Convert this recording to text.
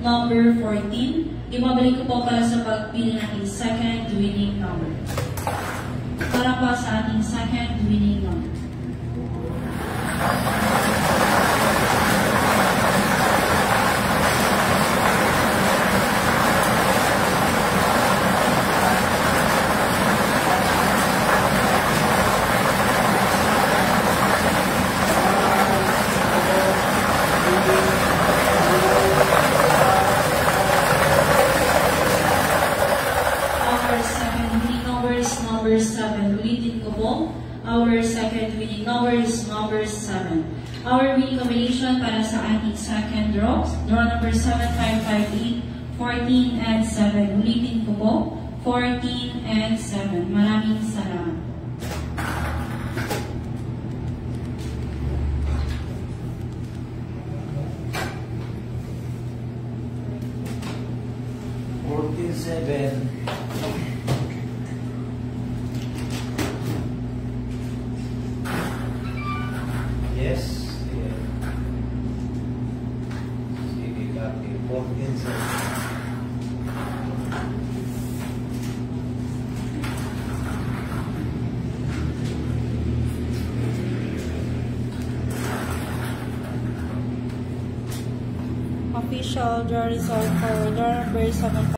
number 14. Ibabalik ko po para sa pagpili ng ating second winning number. Para po sa ating second winning number. Number 7. Ulitin ko po. Our second winning number is number 7. Our winning combination para sa ating second draw. Draw number 7, 5, 5, 8, 14 and 7. Ulitin ko po. 14 and 7. Maraming salamat. Yes. Sige, copy. 14, 7. Official draw result for draw number 7.